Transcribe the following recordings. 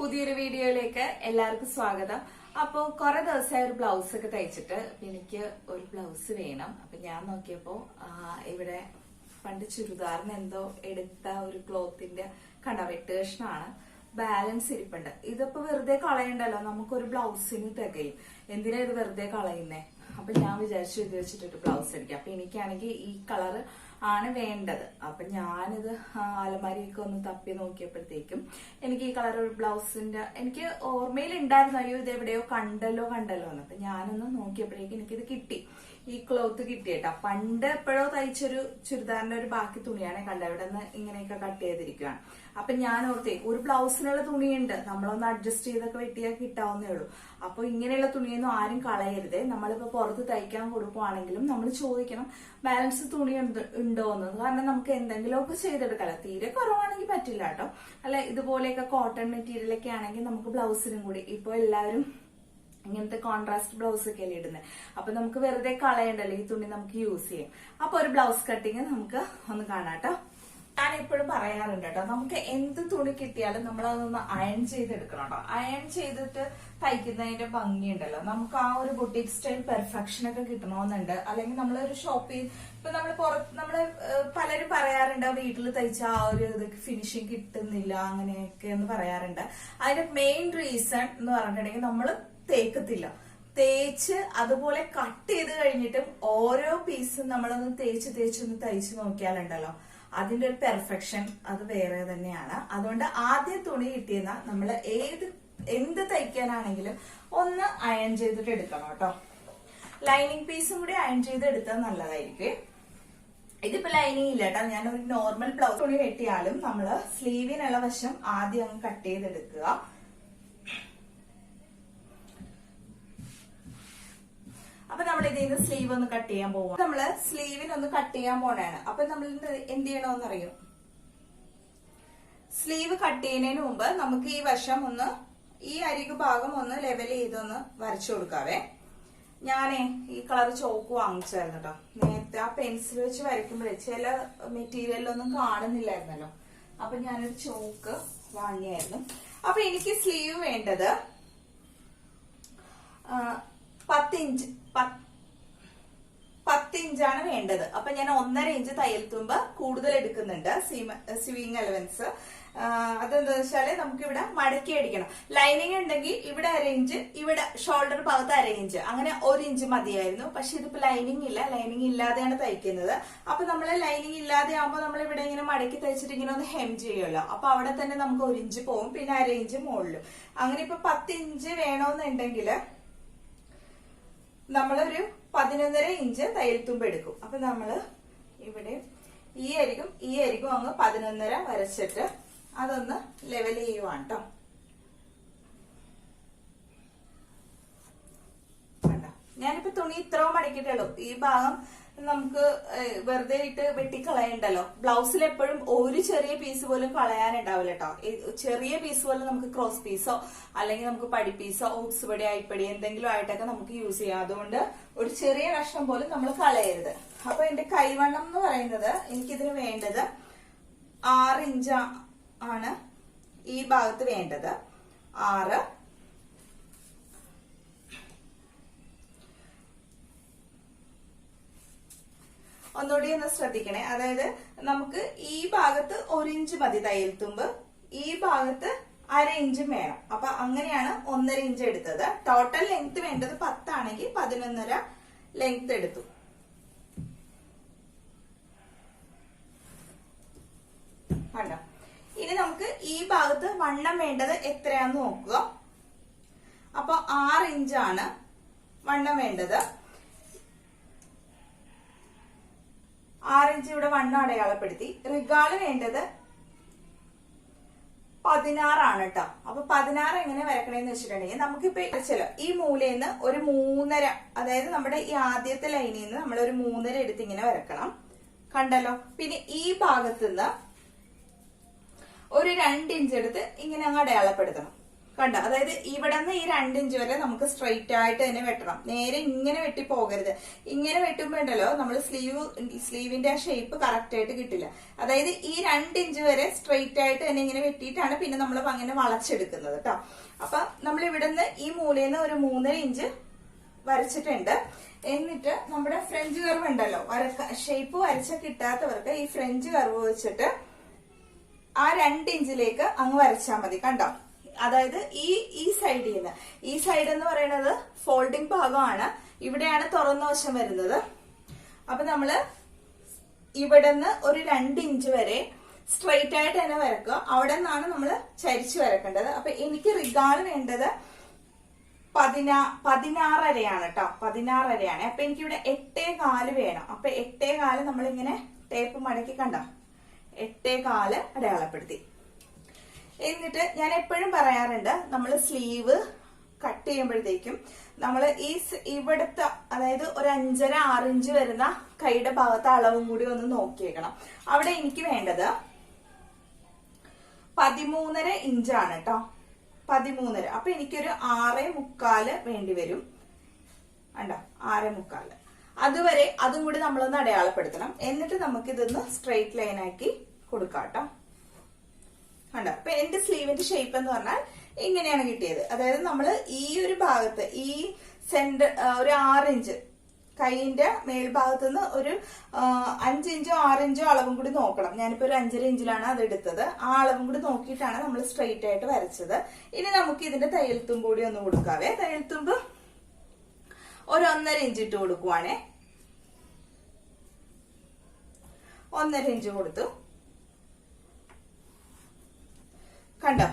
പുതിയൊരു വീഡിയോയിലേക്ക് എല്ലാവർക്കും സ്വാഗതം. അപ്പൊ കുറെ ദിവസമായി ഒരു ബ്ലൗസ് ഒക്കെ തയ്ച്ചിട്ട് എനിക്ക് ഒരു ബ്ലൗസ് വേണം. അപ്പൊ ഞാൻ നോക്കിയപ്പോ ഇവിടെ പണ്ട് ചുരിദാറിന് എന്തോ എടുത്ത ഒരു ക്ലോത്തിന്റെ വെട്ട് കഷ്ണമാണ് ബാലൻസ് ഇരിപ്പുണ്ട്. ഇതിപ്പോ വെറുതെ കളയണ്ടല്ലോ, നമുക്കൊരു ബ്ലൗസിന് തികയും. എന്തിനാ ഇത് വെറുതെ കളയുന്നേ? അപ്പൊ ഞാൻ വിചാരിച്ചു ഇത് വെച്ചിട്ടൊരു ബ്ലൗസ് അടിക്കാം. അപ്പൊ എനിക്കാണെങ്കിൽ ഈ കളർ ആണ് വേണ്ടത്. അപ്പൊ ഞാനിത് അലമാരിയൊക്കെ ഒന്ന് തപ്പി നോക്കിയപ്പോഴത്തേക്കും എനിക്ക് ഈ കളർ ഒരു ബ്ലൗസിന്റെ എനിക്ക് ഓർമ്മയിൽ ഉണ്ടായിരുന്നു. അയ്യോ ഇത് എവിടെയോ കണ്ടല്ലോ എന്ന്. അപ്പൊ ഞാനൊന്ന് നോക്കിയപ്പോഴേക്കും എനിക്കിത് കിട്ടി. ഈ ക്ലോത്ത് കിട്ടിയേട്ടാ. പണ്ട് എപ്പോഴോ തയ്ച്ചൊരു ചുരിദാറിന്റെ ഒരു ബാക്കി തുണിയാണ് ഇവിടെ നിന്ന് ഇങ്ങനെയൊക്കെ കട്ട് ചെയ്തിരിക്കുകയാണ്. അപ്പൊ ഞാൻ ഓർത്തേ ഒരു ബ്ലൗസിനുള്ള തുണിയുണ്ട്, നമ്മളൊന്ന് അഡ്ജസ്റ്റ് ചെയ്തൊക്കെ വെട്ടിയാൽ കിട്ടാവുന്നേ ഉള്ളൂ. അപ്പൊ ഇങ്ങനെയുള്ള തുണിയൊന്നും ആരും കളയരുതേ. നമ്മളിപ്പോ പുറത്ത് തയ്ക്കാൻ കൊടുക്കുവാണെങ്കിലും നമ്മൾ ചോദിക്കണം ബാലൻസ് തുണി ഉണ്ടോ എന്ന്. കാരണം നമുക്ക് എന്തെങ്കിലുമൊക്കെ ചെയ്തെടുക്കാം. തീരെ കുറവാണെങ്കിൽ പറ്റില്ല കേട്ടോ. അല്ല ഇതുപോലെയൊക്കെ കോട്ടൺ മെറ്റീരിയലൊക്കെ ആണെങ്കിൽ നമുക്ക് ബ്ലൗസിനും കൂടി ഇപ്പൊ എല്ലാവരും ഇങ്ങനത്തെ കോൺട്രാസ്റ്റ് ബ്ലൗസ് ഒക്കെ അല്ലേ ഇടുന്നത്. അപ്പൊ നമുക്ക് വെറുതെ കളയണ്ടല്ലോ, ഈ തുണി നമുക്ക് യൂസ് ചെയ്യാം. അപ്പൊ ഒരു ബ്ലൗസ് കട്ടിങ് നമുക്ക് ഒന്ന് കാണാട്ടോ. ഞാൻ എപ്പോഴും പറയാറുണ്ട് കേട്ടോ, നമുക്ക് എന്ത് തുണി കിട്ടിയാലും നമ്മൾ അതൊന്ന് അയൺ ചെയ്തെടുക്കണം കേട്ടോ. അയൺ ചെയ്തിട്ട് തയ്ക്കുന്നതിന്റെ ഭംഗിയുണ്ടല്ലോ, നമുക്ക് ആ ഒരു ബൊട്ടിക് സ്റ്റൈൽ പെർഫെക്ഷൻ ഒക്കെ കിട്ടണമെന്നുണ്ട്. അല്ലെങ്കിൽ നമ്മളൊരു ഷോപ്പിൽ ഇപ്പൊ നമ്മള് പലരും പറയാറുണ്ട് വീട്ടിൽ തയ്ച്ച ആ ഒരു ഇത് ഫിനിഷിങ് കിട്ടുന്നില്ല അങ്ങനെയൊക്കെ എന്ന് പറയാറുണ്ട്. അതിന്റെ മെയിൻ റീസൺ എന്ന് പറഞ്ഞിട്ടുണ്ടെങ്കിൽ നമ്മള് തേക്കത്തില്ല. തേച്ച് അതുപോലെ കട്ട് ചെയ്ത് കഴിഞ്ഞിട്ടും ഓരോ പീസും നമ്മളൊന്ന് തേച്ചൊന്ന് തയ്ച്ചു നോക്കിയാലുണ്ടല്ലോ അതിന്റെ ഒരു പെർഫെക്ഷൻ അത് വേറെ തന്നെയാണ്. അതുകൊണ്ട് ആദ്യം തുണി കിട്ടിയെന്ന നമ്മൾ എന്ത് തയ്ക്കാനാണെങ്കിലും ഒന്ന് അയൺ ചെയ്തിട്ട് എടുക്കണം കേട്ടോ. ലൈനിങ് പീസും കൂടി അയൺ ചെയ്ത് എടുത്താൽ നല്ലതായിരിക്കും. ഇതിപ്പോ ലൈനിങ് ഇല്ല കേട്ടോ. ഞാൻ ഒരു നോർമൽ ബ്ലൗസ് തുണി വെട്ടിയാലും നമ്മള് സ്ലീവിനുള്ള വശം ആദ്യം അങ്ങ് കട്ട് ചെയ്തെടുക്കുക. അപ്പൊ നമ്മൾ ഇതിന് സ്ലീവ് ഒന്ന് കട്ട് ചെയ്യാൻ പോവാം. നമ്മള് സ്ലീവിനൊന്ന് കട്ട് ചെയ്യാൻ പോണാണ്. അപ്പൊ നമ്മൾ എന്ത് ചെയ്യണമെന്ന് അറിയും? സ്ലീവ് കട്ട് ചെയ്യുന്നതിന് മുമ്പ് നമുക്ക് ഈ വശം ഒന്ന് ഈ അരികു ഭാഗം ഒന്ന് ലെവൽ ചെയ്തൊന്ന് വരച്ചു കൊടുക്കാവേ. ഞാനേ ഈ കളർ ചോക്ക് വാങ്ങിച്ചായിരുന്നു കേട്ടോ. നേരത്തെ ആ പെൻസിൽ വെച്ച് വരയ്ക്കുമ്പോഴേ ചില മെറ്റീരിയലൊന്നും കാണുന്നില്ലായിരുന്നല്ലോ. അപ്പൊ ഞാനൊരു ചോക്ക് വാങ്ങിയായിരുന്നു. അപ്പൊ എനിക്ക് സ്ലീവ് വേണ്ടത് 10 ഇഞ്ചാണ് വേണ്ടത്. അപ്പൊ ഞാൻ 1.5 ഇഞ്ച് തയ്യൽ തുമ്പ് കൂടുതൽ എടുക്കുന്നുണ്ട് സ്വിങ് അലവൻസ്. അതെന്താ വെച്ചാല് നമുക്ക് ഇവിടെ മടക്കി അടിക്കണം. ലൈനിങ് ഉണ്ടെങ്കിൽ ഇവിടെ 1/2 ഇഞ്ച്, ഇവിടെ ഷോൾഡർ ഭാഗത്ത് 1/2 ഇഞ്ച്, അങ്ങനെ 1 ഇഞ്ച് മതിയായിരുന്നു. പക്ഷെ ഇതിപ്പോ ലൈനിങ് ഇല്ല, ലൈനിങ് ഇല്ലാതെയാണ് തയ്ക്കുന്നത്. അപ്പൊ നമ്മള് ലൈനിങ് ഇല്ലാതെ ആകുമ്പോൾ നമ്മൾ ഇവിടെ ഇങ്ങനെ മടക്കി തയ്ച്ചിട്ട് ഇങ്ങനെ ഒന്ന് ഹെം ചെയ്യുമല്ലോ. അപ്പൊ അവിടെ തന്നെ നമുക്ക് 1 ഇഞ്ച് പോകും, പിന്നെ 1/2 ഇഞ്ച് മുകളിലും. അങ്ങനെ ഇപ്പൊ 10 ഇഞ്ച് വേണമെന്നുണ്ടെങ്കിൽ നമ്മളൊരു 11.5 ഇഞ്ച് തയ്യൽ തുമ്പ് എടുക്കും. അപ്പൊ നമ്മള് ഇവിടെ ഈ അരികും അങ്ങ് 11.5 വരച്ചിട്ട് അതൊന്ന് ലെവൽ ചെയ്യുവാണ് കേട്ടോ. ഞാനിപ്പോ തുണി ഇത്രയും മടക്കിയിട്ടുള്ളൂ. ഈ ഭാഗം നമുക്ക് വെറുതെ ഇട്ട് വെട്ടിക്കളയണ്ടല്ലോ. ബ്ലൗസിൽ എപ്പോഴും ഒരു ചെറിയ പീസ് പോലും കളയാനുണ്ടാവില്ല കേട്ടോ. ചെറിയ പീസ് പോലെ നമുക്ക് ക്രോസ് പീസോ അല്ലെങ്കിൽ നമുക്ക് പടി പീസോ ഓക്സ് പടി അരിപ്പടി എന്തെങ്കിലും ആയിട്ടൊക്കെ നമുക്ക് യൂസ് ചെയ്യാം. അതുകൊണ്ട് ഒരു ചെറിയ കഷ്ണം പോലും നമ്മൾ കളയരുത്. അപ്പൊ എന്റെ കൈവണ്ണം എന്ന് പറയുന്നത് എനിക്കിതിന് വേണ്ടത് 6 ഇഞ്ച് ആണ്. ഈ ഭാഗത്ത് വേണ്ടത് 6. ഒന്നുകൂടി ഒന്ന് ശ്രദ്ധിക്കണേ. അതായത് നമുക്ക് ഈ ഭാഗത്ത് 1 ഇഞ്ച് മതി തയ്യൽ തുമ്പ്, ഈ ഭാഗത്ത് 1/2 ഇഞ്ചും വേണം. അപ്പൊ അങ്ങനെയാണ് 1.5 ഇഞ്ച് എടുത്തത്. ടോട്ടൽ ലെങ്ത് വേണ്ടത് 10 ആണെങ്കിൽ 11.5 ലെങ്ത് എടുത്തു. കണ്ടോ? ഇനി നമുക്ക് ഈ ഭാഗത്ത് വണ്ണം വേണ്ടത് എത്രയാന്ന് നോക്കുക. അപ്പൊ 6 ഇഞ്ചാണ് വണ്ണം വേണ്ടത്. 6 ഇഞ്ച് ഇവിടെ വണ്ണം അടയാളപ്പെടുത്തി. റിഗാള് വേണ്ടത് 16 ആണ് കേട്ടോ. അപ്പൊ 16 എങ്ങനെ വരക്കണേന്ന് വെച്ചിട്ടുണ്ടെങ്കിൽ നമുക്കിപ്പോ ഈ മൂലയിന്ന് ഒരു 3.5, അതായത് നമ്മുടെ ഈ ആദ്യത്തെ ലൈനിൽ നിന്ന് നമ്മൾ ഒരു 3.5 എടുത്ത് ഇങ്ങനെ വരക്കണം. കണ്ടല്ലോ? പിന്നെ ഈ ഭാഗത്തുനിന്ന് ഒരു 2 ഇഞ്ച് എടുത്ത് ഇങ്ങനെ അങ്ങ് അടയാളപ്പെടുത്തണം. കണ്ട, അതായത് ഇവിടെ നിന്ന് ഈ 2 ഇഞ്ച് വരെ നമുക്ക് സ്ട്രെയിറ്റ് ആയിട്ട് തന്നെ വെട്ടണം. നേരെ ഇങ്ങനെ വെട്ടി പോകരുത്. ഇങ്ങനെ വെട്ടുമ്പോ ഉണ്ടല്ലോ നമ്മൾ സ്ലീവിന്റെ ആ ഷേപ്പ് കറക്റ്റ് ആയിട്ട് കിട്ടില്ല. അതായത് ഈ 2 ഇഞ്ച് വരെ സ്ട്രെയിറ്റ് ആയിട്ട് തന്നെ ഇങ്ങനെ വെട്ടിയിട്ടാണ് പിന്നെ നമ്മൾ അങ്ങനെ വളച്ചെടുക്കുന്നത് കേട്ടോ. അപ്പൊ നമ്മൾ ഇവിടെ നിന്ന് ഈ മൂലയിൽ നിന്ന് ഒരു 3.5 ഇഞ്ച് വരച്ചിട്ടുണ്ട്. എന്നിട്ട് നമ്മുടെ ഫ്രഞ്ച് കർവ് ഉണ്ടല്ലോ, ഷേപ്പ് വരച്ച കിട്ടാത്തവർക്ക് ഈ ഫ്രഞ്ച് കർവ് വെച്ചിട്ട് ആ 2 ഇഞ്ചിലേക്ക് അങ്ങ് വരച്ചാൽ മതി. കണ്ടോ, അതായത് ഈ സൈഡിൽ നിന്ന്, ഈ സൈഡ് എന്ന് പറയുന്നത് ഫോൾഡിംഗ് ഭാഗമാണ്, ഇവിടെയാണ് തുറന്ന വശം വരുന്നത്. അപ്പൊ നമ്മള് ഇവിടെ നിന്ന് ഒരു 2 ഇഞ്ച് വരെ സ്ട്രെയിറ്റ് ആയിട്ട് തന്നെ വരക്കുക. അവിടെ നിന്നാണ് നമ്മൾ ചരിച്ചു വരക്കേണ്ടത്. അപ്പൊ എനിക്ക് റിഗാണ് വേണ്ടത് 16.5 കേട്ടോ, 16.5. അപ്പൊ എനിക്കിവിടെ 8.4 വേണം. അപ്പൊ 8.4 നമ്മളിങ്ങനെ ടേപ്പ് മടക്കി കണ്ടോ, 8.4 അടയാളപ്പെടുത്തി. എന്നിട്ട് ഞാൻ എപ്പോഴും പറയാറുണ്ട്, നമ്മൾ സ്ലീവ് കട്ട് ചെയ്യുമ്പോഴത്തേക്കും നമ്മൾ ഇവിടുത്തെ, അതായത് ഒരു 5.5-6 ഇഞ്ച് വരുന്ന കൈയുടെ ഭാഗത്തെ അളവും കൂടി ഒന്ന് നോക്കിയേക്കണം. അവിടെ എനിക്ക് വേണ്ടത് 13.5 ഇഞ്ചാണ് കേട്ടോ, 13.5. അപ്പൊ എനിക്കൊരു 6.25 വേണ്ടി വരും. കണ്ടോ, 6.25. അതുവരെ അതും കൂടി നമ്മളൊന്ന് അടയാളപ്പെടുത്തണം. എന്നിട്ട് നമുക്ക് ഇതൊന്ന് സ്ട്രെയിറ്റ് ലൈൻ ആക്കി കൊടുക്കാം കേട്ടോ. കണ്ടോ, അപ്പൊ എന്റെ സ്ലീവിന്റെ ഷേപ്പ് എന്ന് പറഞ്ഞാൽ ഇങ്ങനെയാണ് കിട്ടിയത്. അതായത് നമ്മൾ ഈ ഒരു ഭാഗത്ത് ഈ സെന്റർ ഒരു 6 ഇഞ്ച് കൈയിന്റെ മേൽഭാഗത്ത് നിന്ന് ഒരു 5 ഇഞ്ചോ 6 ഇഞ്ചോ അളവും കൂടി നോക്കണം. ഞാനിപ്പോ ഒരു 5.5 ഇഞ്ചിലാണ് അത് എടുത്തത്. ആ അളവും കൂടി നോക്കിയിട്ടാണ് നമ്മൾ സ്ട്രെയിറ്റ് ആയിട്ട് വരച്ചത്. ഇനി നമുക്ക് ഇതിന്റെ തയ്യൽ തുമ്പ് കൂടി ഒന്ന് കൊടുക്കാവേ. തയ്യൽ തുമ്പ് ഒരു 1.5 ഇഞ്ച് ഇട്ട് കൊടുക്കുവാണേ. 1.5 ഇഞ്ച് കൊടുത്തു. കണ്ടോ,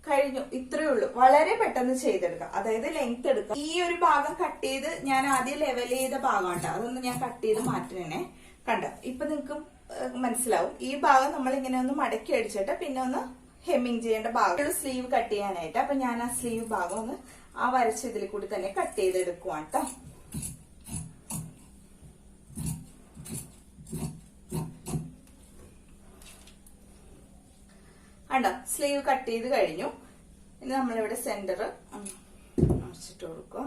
കഴിഞ്ഞു. ഇത്രയേ ഉള്ളൂ. വളരെ പെട്ടെന്ന് ചെയ്തെടുക്കാം. അതായത് ലെങ്ത് എടുക്കാം. ഈ ഒരു ഭാഗം കട്ട് ചെയ്ത് ഞാൻ ആദ്യം ലെവൽ ചെയ്ത ഭാഗം കേട്ടോ, അതൊന്ന് ഞാൻ കട്ട് ചെയ്ത് മാറ്റണേ. കണ്ടോ, ഇപ്പൊ നിങ്ങൾക്കും മനസ്സിലാവും. ഈ ഭാഗം നമ്മൾ ഇങ്ങനെ ഒന്ന് മടക്കി അടിച്ചിട്ട് പിന്നെ ഒന്ന് ഹെമ്മിങ് ചെയ്യേണ്ട ഭാഗം സ്ലീവ് കട്ട് ചെയ്യാനായിട്ട്. അപ്പൊ ഞാൻ ആ സ്ലീവ് ഭാഗം ഒന്ന് ആ വരച്ച ഇതിൽ കൂടി തന്നെ കട്ട് ചെയ്തെടുക്കുവാണ് കേട്ടോ. കണ്ടോ, സ്ലീവ് കട്ട് ചെയ്ത് കഴിഞ്ഞു. ഇനി നമ്മളിവിടെ സെന്റർ അടച്ചിട്ട് കൊടുക്കുക.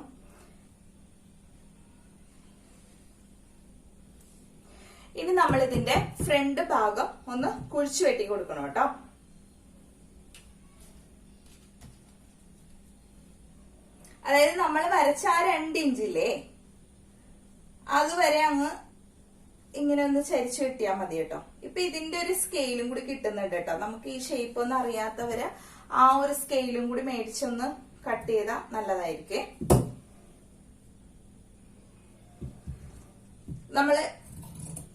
ഇനി നമ്മൾ ഇതിന്റെ ഫ്രണ്ട് ഭാഗം ഒന്ന് കുഴിച്ചു വെട്ടി കൊടുക്കണം കേട്ടോ. അതായത് നമ്മൾ വരച്ച ആ 2 ഇഞ്ചില്ലേ, അതുവരെ അങ്ങ് ഇങ്ങനെ ഒന്ന് ചരിച്ചു വെട്ടിയാൽ മതി കേട്ടോ. ഇപ്പൊ ഇതിന്റെ ഒരു സ്കെയിലും കൂടി കിട്ടുന്നുണ്ട് കേട്ടോ. നമുക്ക് ഈ ഷേപ്പ് ഒന്നും അറിയാത്തവര് ആ ഒരു സ്കെയിലും കൂടി മേടിച്ചൊന്ന് കട്ട് ചെയ്താൽ നല്ലതായിരിക്കും. നമ്മള്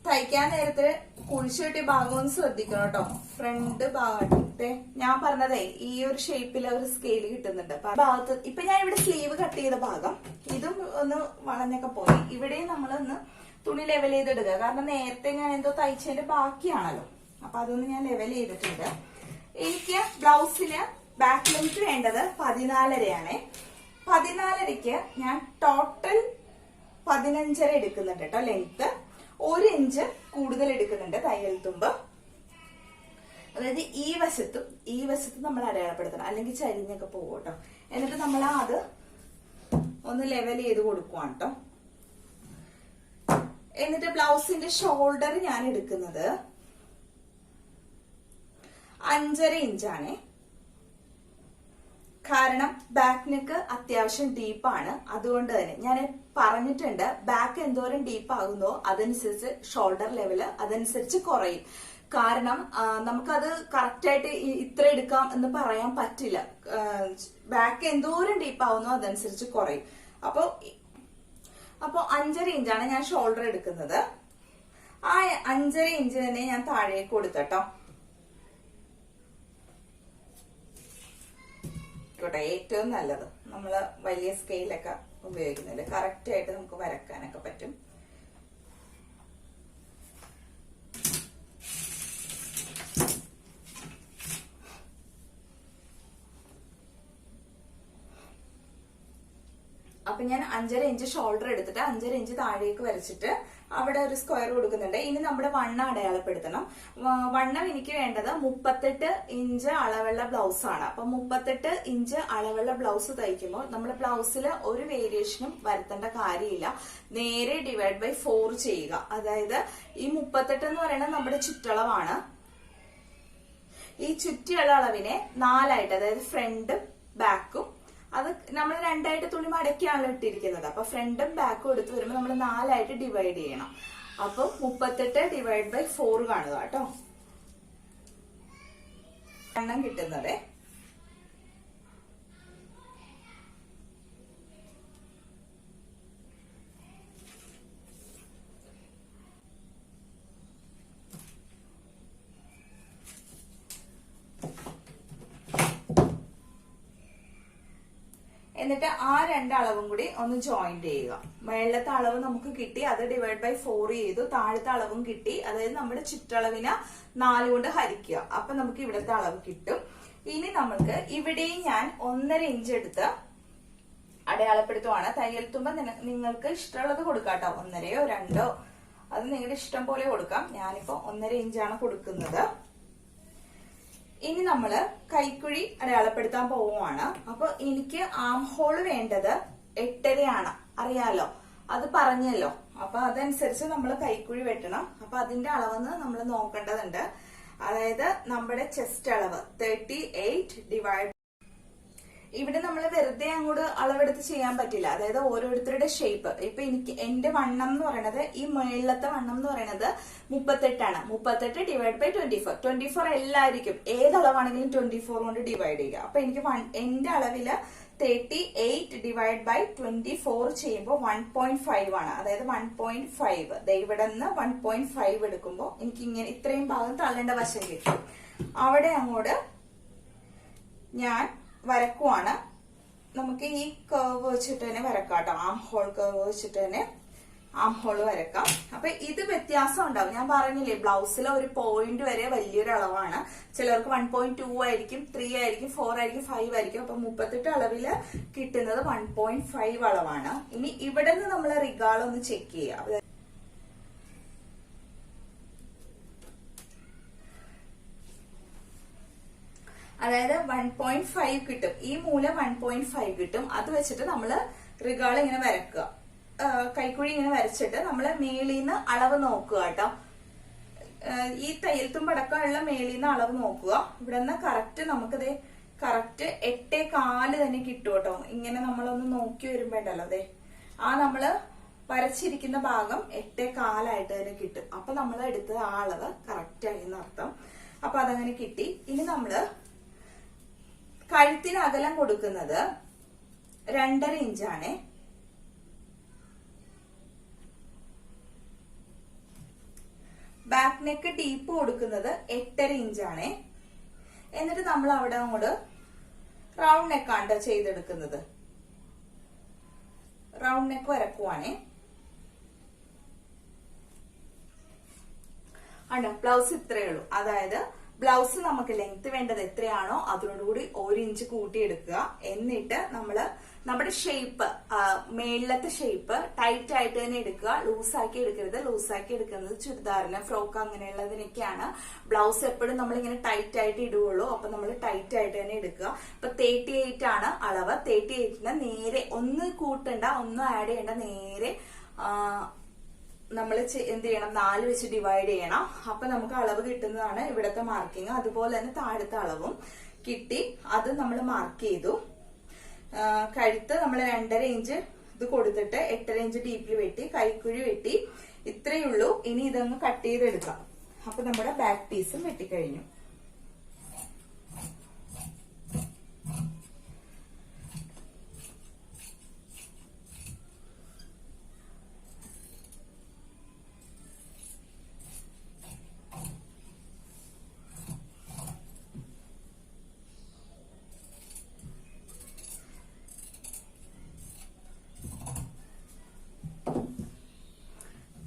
തയ്ക്കാൻ നേരത്തെ കുഴിച്ചു വെട്ടിയ ഭാഗം ഒന്ന് ശ്രദ്ധിക്കണം കേട്ടോ. ഫ്രണ്ട് ഭാഗത്തെ ഞാൻ പറഞ്ഞതേ ഈ ഒരു ഷേപ്പിൽ ഒരു സ്കെയിൽ കിട്ടുന്നുണ്ട്. ഭാഗത്ത് ഇപ്പൊ ഞാൻ ഇവിടെ സ്ലീവ് കട്ട് ചെയ്ത ഭാഗം ഇതും ഒന്ന് വളഞ്ഞൊക്കെ പോയി. ഇവിടെയും നമ്മളൊന്ന് തുണി ലെവൽ ചെയ്തെടുക്കുക. കാരണം നേരത്തെ ഞാൻ എന്തോ തയ്ച്ചതിന്റെ ബാക്കിയാണല്ലോ. അപ്പൊ അതൊന്ന് ഞാൻ ലെവൽ ചെയ്തിട്ടുണ്ട്. എനിക്ക് ബ്ലൗസിന് ബാക്ക് ലെങ്ത് വേണ്ടത് 14.5 14.5 ഞാൻ ടോട്ടൽ 15.5 എടുക്കുന്നുണ്ട് കേട്ടോ. ലെങ്ത് 1 ഇഞ്ച് കൂടുതൽ എടുക്കുന്നുണ്ട് തയ്യൽ തുമ്പ്. അതായത് ഈ വശത്തും നമ്മൾ അടയാളപ്പെടുത്തണം, അല്ലെങ്കിൽ ചരിഞ്ഞൊക്കെ പോകും കേട്ടോ. എന്നിട്ട് നമ്മൾ അത് ഒന്ന് ലെവൽ ചെയ്ത് കൊടുക്കുവാണ് കേട്ടോ. എന്നിട്ട് ബ്ലൗസിന്റെ ഷോൾഡർ ഞാൻ എടുക്കുന്നത് 5.5 ഇഞ്ചാണ്. കാരണം ബാക്ക് നെക്ക് അത്യാവശ്യം ഡീപ്പാണ്. അതുകൊണ്ട് തന്നെ ഞാൻ പറഞ്ഞിട്ടുണ്ട്, ബാക്ക് എന്തോരം ഡീപ്പ് ആകുന്നോ അതനുസരിച്ച് ഷോൾഡർ ലെവല് അതനുസരിച്ച് കുറയും. കാരണം നമുക്കത് കറക്റ്റ് ആയിട്ട് ഇത്ര എടുക്കാം എന്ന് പറയാൻ പറ്റില്ല. ബാക്ക് എന്തോരം ഡീപ്പ് ആവുന്നോ അതനുസരിച്ച് കുറയും. അപ്പൊ 5.5 ഇഞ്ചാണ് ഞാൻ ഷോൾഡർ എടുക്കുന്നത്. ആ 5.5 ഇഞ്ച് തന്നെ ഞാൻ താഴേക്ക് കൊടുക്കട്ടോ. ഏറ്റവും നല്ലത് നമ്മള് വലിയ സ്കെയിലൊക്കെ ഉപയോഗിക്കുന്നില്ല, കറക്റ്റ് ആയിട്ട് നമുക്ക് വരക്കാനൊക്കെ പറ്റും. അപ്പൊ ഞാൻ 5.5 ഇഞ്ച് ഷോൾഡർ എടുത്തിട്ട് 5.5 ഇഞ്ച് താഴേക്ക് വരച്ചിട്ട് അവിടെ ഒരു സ്ക്വയർ കൊടുക്കുന്നുണ്ട്. ഇനി നമ്മുടെ വണ്ണം അടയാളപ്പെടുത്തണം. വണ്ണം എനിക്ക് വേണ്ടത് 38 ഇഞ്ച് അളവുള്ള ബ്ലൗസ് ആണ്. അപ്പൊ 38 ഇഞ്ച് അളവുള്ള ബ്ലൗസ് തയ്ക്കുമ്പോൾ നമ്മൾ ബ്ലൗസിൽ ഒരു വേരിയേഷനും വരുത്തേണ്ട കാര്യമില്ല. നേരെ /4 ചെയ്യുക. അതായത് ഈ 38 എന്ന് പറയുന്നത് നമ്മുടെ ചുറ്റളവാണ്. ഈ ചുറ്റിയുള്ള അളവിനെ 4ആയിട്ട്, അതായത് ഫ്രണ്ടും ബാക്കും, അത് നമ്മൾ 2ആയിട്ട് തുണി മടക്കിയാണല്ലോ ഇട്ടിരിക്കുന്നത്. അപ്പൊ ഫ്രണ്ടും ബാക്കും എടുത്ത് വരുമ്പോൾ നമ്മൾ 4ആയിട്ട് ഡിവൈഡ് ചെയ്യണം. അപ്പൊ 38 /4 കാണുക കേട്ടോ. എണ്ണം കിട്ടുന്നത്. എന്നിട്ട് ആ 2 അളവും കൂടി ഒന്ന് ജോയിന്റ് ചെയ്യുക. മേളത്തെ അളവ് നമുക്ക് കിട്ടി, അത് /4 ചെയ്തു. താഴത്തെ അളവും കിട്ടി, അതായത് നമ്മുടെ ചുറ്റളവിനെ 4 കൊണ്ട് ഹരിക്കുക. അപ്പൊ നമുക്ക് ഇവിടുത്തെ അളവ് കിട്ടും. ഇനി നമുക്ക് ഇവിടെയും ഞാൻ 1.5 ഇഞ്ച് എടുത്ത് അടയാളപ്പെടുത്തുവാണ്. തയ്യൽ തുമ്പ നിങ്ങൾക്ക് ഇഷ്ടമുള്ളത് കൊടുക്കാട്ടോ. 1.5-ഓ 2-ഓ അത് നിങ്ങളുടെ ഇഷ്ടം പോലെ കൊടുക്കാം. ഞാനിപ്പോ 1.5 ഇഞ്ചാണ് കൊടുക്കുന്നത്. ഇനി നമ്മള് കൈക്കുഴി അടയാളപ്പെടുത്താൻ പോവുകയാണ്. അപ്പൊ എനിക്ക് ആം ഹോള് വേണ്ടത് 8.5 അറിയാലോ, അത് പറഞ്ഞല്ലോ. അപ്പൊ അതനുസരിച്ച് നമ്മൾ കൈക്കുഴി വെട്ടണം. അപ്പൊ അതിന്റെ അളവെന്ന് നമ്മൾ നോക്കേണ്ടതുണ്ട്. അതായത് നമ്മുടെ ചെസ്റ്റ് അളവ് 38 ഇവിടെ നമ്മൾ വെറുതെ അങ്ങോട്ട് അളവെടുത്ത് ചെയ്യാൻ പറ്റില്ല. അതായത് ഓരോരുത്തരുടെ ഷേപ്പ്. ഇപ്പൊ എന്റെ വണ്ണം എന്ന് പറയുന്നത്, ഈ മേളത്തെ വണ്ണം എന്ന് പറയുന്നത് 38 ആണ്. 38 /24. 24 എല്ലായിരിക്കും. ഏതളവാണെങ്കിലും 24 കൊണ്ട് ഡിവൈഡ് ചെയ്യുക. അപ്പൊ എനിക്ക് എന്റെ അളവില് 38 /24 ചെയ്യുമ്പോൾ 1.5 ആണ്. അതായത് 1.5 ഇവിടെ നിന്ന് 1.5 എടുക്കുമ്പോൾ എനിക്ക് ഇങ്ങനെ ഇത്രയും ഭാഗം തള്ളേണ്ട വശം കിട്ടും. അവിടെ അങ്ങോട്ട് ഞാൻ വരക്കുവാണ്. നമുക്ക് ഈ കർവ് വെച്ചിട്ട് തന്നെ വരക്കാം കേട്ടോ. ആം ഹോൾ കർവ് വെച്ചിട്ട് തന്നെ ആം ഹോൾ വരക്കാം. അപ്പൊ ഇത് വ്യത്യാസം ഉണ്ടാവും. ഞാൻ പറഞ്ഞില്ലേ, ബ്ലൗസിലെ ഒരു പോയിന്റ് വരെ വലിയൊരു അളവാണ്. ചിലർക്ക് 1.2 ആയിരിക്കും, 3 ആയിരിക്കും, 4 ആയിരിക്കും, 5 ആയിരിക്കും. അപ്പൊ 38 അളവില് കിട്ടുന്നത് 1.5 അളവാണ്. ഇനി ഇവിടെ നിന്ന് നമ്മൾ റിഗാളൊന്ന് ചെക്ക് ചെയ്യാം. അതായത് 1.5 കിട്ടും. ഈ മൂല 1.5 കിട്ടും. അത് വെച്ചിട്ട് നമ്മള് റിഗാൾ ഇങ്ങനെ വരക്കുക. കൈക്കുഴി ഇങ്ങനെ വരച്ചിട്ട് നമ്മള് മേളിന്ന് അളവ് നോക്കുക കേട്ടോ. ഈ തയ്യൽ തുമ്പടക്കമുള്ള മേളിന്ന് അളവ് നോക്കുക. ഇവിടെ നിന്ന് കറക്റ്റ് നമുക്കത് കറക്റ്റ് 8.4 തന്നെ കിട്ടും കേട്ടോ. ഇങ്ങനെ നമ്മളൊന്ന് നോക്കി വരുമ്പോണ്ടല്ലോ, അതെ ആ നമ്മള് വരച്ചിരിക്കുന്ന ഭാഗം 8.4 തന്നെ കിട്ടും. അപ്പൊ നമ്മൾ എടുത്ത ആ അളവ് കറക്റ്റ് ആയി എന്നർത്ഥം. അപ്പൊ അതങ്ങനെ കിട്ടി. ഇനി നമ്മള് കഴുത്തിന് അകലം കൊടുക്കുന്നത് 2.5 ഇഞ്ചാണ്. ബാക്ക് നെക്ക് ഡീപ്പ് കൊടുക്കുന്നത് 8.5 ഇഞ്ചാണ്. എന്നിട്ട് നമ്മൾ അവിടെ അങ്ങോട്ട് റൗണ്ട് നെക്കാണ് ചെയ്തെടുക്കുന്നത്. റൗണ്ട് നെക്ക് വരക്കുവാണേ. അണ്ടോ ബ്ലൗസ് ഇത്രയേ ഉള്ളൂ. അതായത് ബ്ലൗസ് നമുക്ക് ലെങ്ത് വേണ്ടത് എത്രയാണോ അതിനോടുകൂടി 1 ഇഞ്ച് കൂട്ടിയെടുക്കുക. എന്നിട്ട് നമ്മള് നമ്മുടെ ഷേപ്പ്, മേളിലത്തെ ഷേപ്പ് ടൈറ്റ് ആയിട്ട് തന്നെ എടുക്കുക. ലൂസാക്കി എടുക്കരുത്. ലൂസാക്കി എടുക്കുന്നത് ചുരിദാറിന്, ഫ്രോക്ക് അങ്ങനെയുള്ളതിനൊക്കെയാണ്. ബ്ലൗസ് എപ്പോഴും നമ്മളിങ്ങനെ ടൈറ്റ് ആയിട്ട് ഇടുകയുള്ളൂ. അപ്പൊ നമ്മൾ ടൈറ്റ് ആയിട്ട് തന്നെ എടുക്കുക. ഇപ്പൊ 38 ആണ് അളവ്. 38ന് നേരെ ഒന്ന് കൂട്ടണ്ട, ഒന്നും ആഡ് ചെയ്യണ്ട. നേരെ നമ്മൾ എന്ത് ചെയ്യണം, 4 വെച്ച് ഡിവൈഡ് ചെയ്യണം. അപ്പൊ നമുക്ക് അളവ് കിട്ടുന്നതാണ് ഇവിടത്തെ മാർക്കിങ്. അതുപോലെ തന്നെ താഴത്തെ അളവും കിട്ടി. അത് നമ്മൾ മാർക്ക് ചെയ്തു. കഴുത്ത് നമ്മൾ 2.5 ഇഞ്ച് ഇത് കൊടുത്തിട്ട് 8.5 ഇഞ്ച് ഡീപ്പിൽ വെട്ടി, കൈക്കുഴി വെട്ടി. ഇത്രയേ ഉള്ളൂ. ഇനി ഇതൊന്ന് കട്ട് ചെയ്തെടുക്കാം. അപ്പൊ നമ്മുടെ ബാക്ക് പീസും വെട്ടിക്കഴിഞ്ഞു.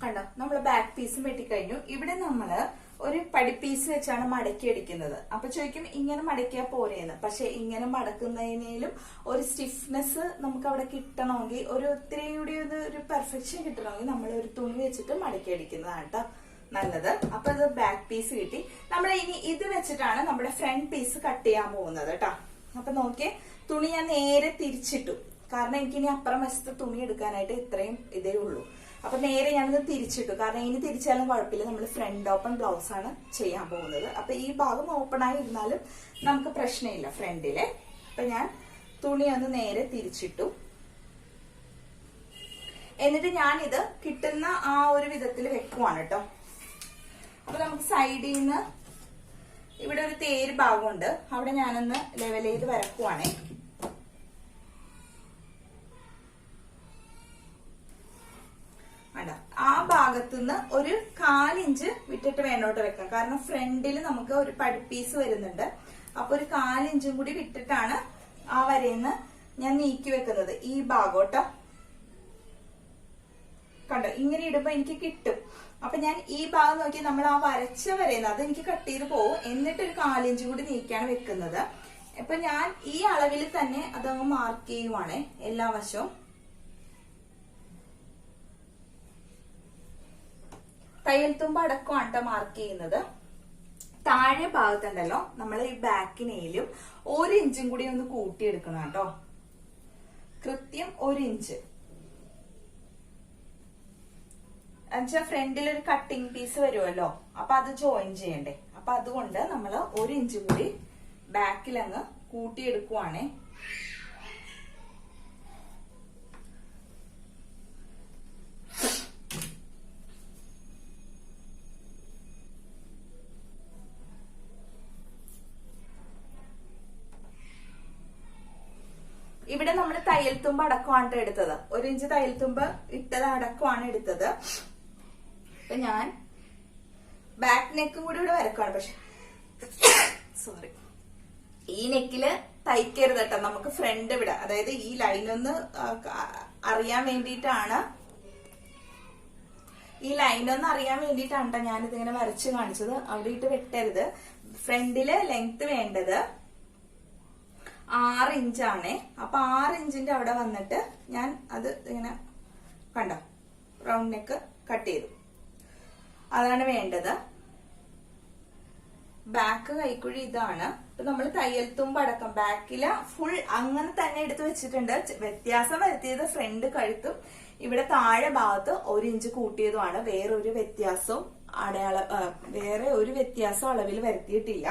കണ്ടോ, നമ്മൾ ബാക്ക് പീസും വെട്ടിക്കഴിഞ്ഞു. ഇവിടെ നമ്മള് ഒരു പടിപ്പീസ് വെച്ചാണ് മടക്കി അടിക്കുന്നത്. അപ്പൊ ചോദിക്കും ഇങ്ങനെ മടക്കിയാ പോരേന്ന്. പക്ഷെ ഇങ്ങനെ മടക്കുന്നതിനേലും ഒരു സ്റ്റിഫ്നെസ് നമുക്ക് അവിടെ കിട്ടണമെങ്കിൽ, ഒരു ഒത്തിരി കൂടി ഒരു പെർഫെക്ഷൻ കിട്ടണമെങ്കിൽ നമ്മൾ ഒരു തുണി വെച്ചിട്ട് മടക്കി അടിക്കുന്നതാണ് കേട്ടോ നല്ലത്. അപ്പൊ ഇത് ബാക്ക് പീസ് കിട്ടി. നമ്മൾ ഇനി ഇത് വെച്ചിട്ടാണ് നമ്മുടെ ഫ്രണ്ട് പീസ് കട്ട് ചെയ്യാൻ പോകുന്നത് കേട്ടോ. അപ്പൊ നോക്കിയേ, തുണി ഞാൻ നേരെ തിരിച്ചിട്ടു. കാരണം എനിക്കിനി അപ്പുറം വശത്ത് തുണി എടുക്കാനായിട്ട് ഇത്രയും ഇതേ ഉള്ളൂ. അപ്പൊ നേരെ ഞാനത് തിരിച്ചിട്ടു. കാരണം ഇനി തിരിച്ചാലും കുഴപ്പമില്ല, നമ്മൾ ഫ്രണ്ട് ഓപ്പൺ ബ്ലൗസ് ആണ് ചെയ്യാൻ പോകുന്നത്. അപ്പൊ ഈ ഭാഗം ഓപ്പൺ ആയി ഇരുന്നാലും നമുക്ക് പ്രശ്നമില്ല ഫ്രണ്ടിലെ. അപ്പൊ ഞാൻ തുണി ഒന്ന് നേരെ തിരിച്ചിട്ടു. എന്നിട്ട് ഞാനിത് കിട്ടുന്ന ആ ഒരു വിധത്തിൽ വെക്കുവാണ് കേട്ടോ. അപ്പൊ നമുക്ക് സൈഡിൽ നിന്ന് ഇവിടെ ഒരു തേര് ഭാഗമുണ്ട്, അവിടെ ഞാനൊന്ന് ലെവൽ ചെയ്ത് വരക്കുവാണേ. ആ ഭാഗത്തുനിന്ന് ഒരു 1/4 ഇഞ്ച് വിട്ടിട്ട് വേണോട്ട് വെക്കാം. കാരണം ഫ്രണ്ടിൽ നമുക്ക് ഒരു പടിപ്പീസ് വരുന്നുണ്ട്. അപ്പൊ ഒരു 1/4 ഇഞ്ചും കൂടി വിട്ടിട്ടാണ് ആ വരയിന്ന് ഞാൻ നീക്കി വെക്കുന്നത്. ഈ ഭാഗോട്ടോ കണ്ടോ, ഇങ്ങനെ ഇടുമ്പോ എനിക്ക് കിട്ടും. അപ്പൊ ഞാൻ ഈ ഭാഗം നോക്കി നമ്മൾ ആ വരച്ച വരയുന്നത് അത് എനിക്ക് കട്ട് ചെയ്ത് പോകും. എന്നിട്ട് ഒരു 1/4 ഇഞ്ച് കൂടി നീക്കിയാണ് വെക്കുന്നത്. അപ്പൊ ഞാൻ ഈ അളവിൽ തന്നെ അതങ്ങ് മാർക്ക് ചെയ്യുവാണ് എല്ലാ വശവും. തയ്യൽ തുമ്പ് അടക്കമാണ് കേട്ടോ മാർക്ക് ചെയ്യുന്നത്. താഴെ ഭാഗത്തുണ്ടല്ലോ നമ്മൾ ഈ ബാക്കിനേലും 1 ഇഞ്ചും കൂടി ഒന്ന് കൂട്ടിയെടുക്കണം കേട്ടോ. കൃത്യം 1 ഇഞ്ച്. എന്നുവെച്ചാൽ ഫ്രണ്ടിൽ ഒരു കട്ടിങ് പീസ് വരുമല്ലോ, അപ്പൊ അത് ജോയിൻ ചെയ്യണ്ടേ. അപ്പൊ അതുകൊണ്ട് നമ്മൾ 1 ഇഞ്ച് കൂടി ബാക്കിൽ അങ്ങ് കൂട്ടിയെടുക്കുവാണേ. ഇവിടെ നമ്മൾ തയ്യൽ തുമ്പ് അടക്കമാണ് എടുത്തത്. 1 ഇഞ്ച് തയ്യൽ തുമ്പ് ഇട്ടത് അടക്കമാണ് എടുത്തത്. അപ്പൊ ഞാൻ ബാക്ക് നെക്കും കൂടി ഇവിടെ വരക്കാണ്. പക്ഷെ സോറി, ഈ നെക്കില് തയ്ക്കരുത് കേട്ടോ. നമുക്ക് ഫ്രണ്ട് ഇവിടെ, അതായത് ഈ ലൈനൊന്ന് അറിയാൻ വേണ്ടിയിട്ടാണ്, കേട്ടോ ഞാനിതിങ്ങനെ വരച്ച് കാണിച്ചത്. അവിടെ ഇട്ട് വെട്ടരുത്. ഫ്രണ്ടില് ലെങ്ത് വേണ്ടത് 6 ഇഞ്ചാണേ. അപ്പൊ 6 ഇഞ്ചിന്റെ അവിടെ വന്നിട്ട് ഞാൻ അത് ഇങ്ങനെ കണ്ടോ റൗണ്ട് നെക്ക് കട്ട് ചെയ്തു. അതാണ് വേണ്ടത്. ബാക്ക് കൈക്കുഴി ഇതാണ്. അപ്പൊ നമ്മൾ തയ്യൽ തുമ്പ് അടക്കം ബാക്കില് ഫുൾ അങ്ങനെ തന്നെ എടുത്ത് വെച്ചിട്ടുണ്ട്. വ്യത്യാസം വരുത്തിയത് ഫ്രണ്ട് കഴുത്തും ഇവിടെ താഴെ ഭാഗത്ത് 1 ഇഞ്ച് കൂട്ടിയതുമാണ്. വേറെ ഒരു വ്യത്യാസവും അളവിൽ വരുത്തിയിട്ടില്ല.